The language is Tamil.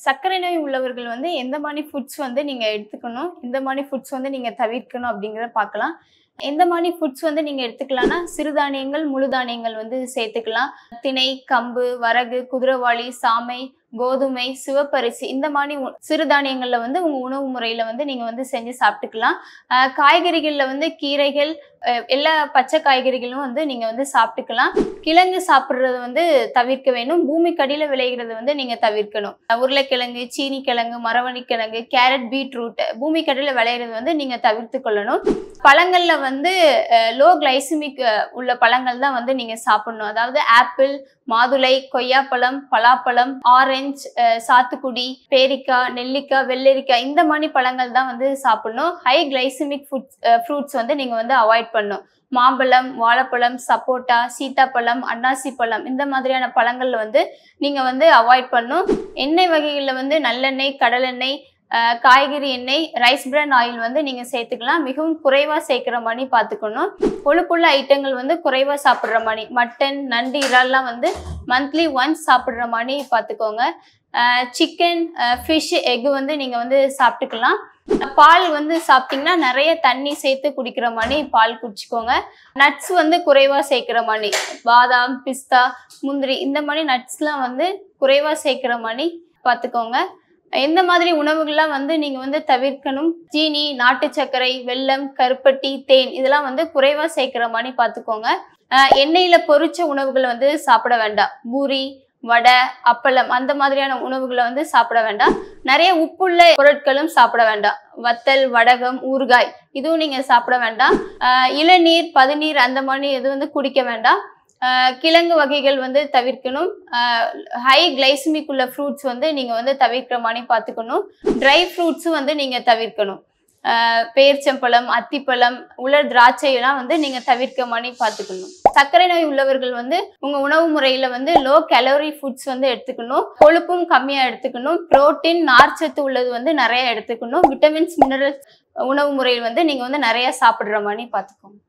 சர்க்கரை நோய் உள்ளவர்கள் வந்து எந்த மாதிரி ஃபுட்ஸ் வந்து நீங்க எடுத்துக்கணும், எந்த மாதிரி ஃபுட்ஸ் வந்து நீங்க தவிர்க்கணும் அப்படிங்கிறத பார்க்கலாம். எந்த மாதிரி ஃபுட்ஸ் வந்து நீங்க எடுத்துக்கலாம்னா, சிறுதானியங்கள், முழு தானியங்கள் வந்து சேர்த்துக்கலாம். திணை, கம்பு, வரகு, குதிரைவாலி, சாமை, கோதுமை, சிவப்பரிசி இந்த மாதிரி சிறுதானியங்கள்ல வந்து உங்க உணவு முறையில வந்து நீங்க வந்து செஞ்சு சாப்பிட்டுக்கலாம். காய்கறிகள்ல வந்து கீரைகள், எல்லா பச்சை காய்கறிகளும் வந்து நீங்க வந்து சாப்பிட்டுக்கலாம். கிழங்கு சாப்பிட்றது வந்து தவிர்க்க வேணும். பூமிக்கடியில விளைகிறது வந்து நீங்க தவிர்க்கணும். உருளைக்கிழங்கு, சீனி கிழங்கு, மரவள்ளி கிழங்கு, கேரட், பீட்ரூட் பூமிக்கடியில விளையிறது வந்து நீங்க தவிர்த்து கொள்ளணும். பழங்கள்ல வந்து லோ கிளைசிமிக் உள்ள பழங்கள் தான் வந்து நீங்க சாப்பிடணும். அதாவது ஆப்பிள், மாதுளை, கொய்யாப்பழம், பலாப்பழம், ஆரஞ்சு, சாத்துக்குடி, பேரிக்காய், நெல்லிக்காய், வெள்ளரிக்காய் இந்த மாதிரி பழங்கள் தான் வந்து சாப்பிடணும். ஹை கிளைசிமிக் ஃப்ரூட்ஸ் வந்து நீங்க வந்து அவாய்ட் பண்ணணும். மாம்பழம், வாழைப்பழம், சப்போட்டா, சீத்தாப்பழம், அன்னாசி பழம் இந்த மாதிரியான பழங்கள்ல வந்து நீங்க வந்து அவாய்ட் பண்ணணும். எண்ணெய் வகைகள்ல வந்து நல்லெண்ணெய், கடலெண்ணெய், காய்கறி எண்ணெய், ரைஸ் பிரான் ஆயில் வந்து நீங்க சேர்த்துக்கலாம். மிகவும் குறைவா சேர்க்கிற மாதிரி பார்த்துக்கணும். கொழுப்புள்ள ஐட்டங்கள் வந்து குறைவா சாப்பிட்ற மாதிரி, மட்டன், நண்டு, இறால்லாம் வந்து மந்த்லி ஒன்ஸ் சாப்பிட்ற மாதிரி பார்த்துக்கோங்க. சிக்கன், ஃபிஷ், எக் வந்து நீங்க வந்து சாப்பிட்டுக்கலாம். பால் வந்து சாப்பிட்டீங்கன்னா நிறைய தண்ணி சேர்த்து குடிக்கிற மாதிரி பால் குடிச்சுக்கோங்க. நட்ஸ் வந்து குறைவா சேர்க்கிற மாதிரி, பாதாம், பிஸ்தா, முந்திரி இந்த மாதிரி நட்ஸ்லாம் வந்து குறைவா சேர்க்கிற மாதிரி பார்த்துக்கோங்க. எந்த மாதிரி உணவுகள்லாம் வந்து நீங்க வந்து தவிர்க்கணும், சீனி, நாட்டு சர்க்கரை, வெல்லம், கருப்பட்டி, தேன் இதெல்லாம் வந்து குறைவா சேர்க்கிற மாதிரி பார்த்துக்கோங்க. எண்ணெயில பொரிச்ச உணவுகளை வந்து சாப்பிட வேண்டாம். பூரி, வடை, அப்பளம் அந்த மாதிரியான உணவுகளை வந்து சாப்பிட வேண்டாம். நிறைய உப்புள்ள பொருட்களும் சாப்பிட வேண்டாம். வத்தல், வடகம், ஊறுகாய் இதுவும் நீங்க சாப்பிட வேண்டாம். இளநீர், பதநீர் அந்த மாதிரி எதுவும் வந்து குடிக்க வேண்டாம். கிழங்கு வகைகள் வந்து தவிர்க்கணும். ஹை கிளைசிமிக் உள்ள ஃப்ரூட்ஸ் வந்து நீங்க வந்து தவிர்க்கிற மாதிரி பார்த்துக்கணும். ட்ரை ஃப்ரூட்ஸும் வந்து நீங்க தவிர்க்கணும். பேர்ச்சம்பழம், அத்திப்பழம், உலர் திராட்சை எல்லாம் வந்து நீங்க தவிர்க்க மாதிரி பார்த்துக்கணும். சர்க்கரை நோய் உள்ளவர்கள் வந்து உங்க உணவு முறையில வந்து லோ கேலரி ஃபுட்ஸ் வந்து எடுத்துக்கணும். கொழுப்பும் கம்மியா எடுத்துக்கணும். புரோட்டீன், நார்ச்சத்து உள்ளது வந்து நிறைய எடுத்துக்கணும். விட்டமின்ஸ், மினரல்ஸ் உணவு முறையில் வந்து நீங்க வந்து நிறைய சாப்பிடுற மாதிரி பார்த்துக்கோங்க.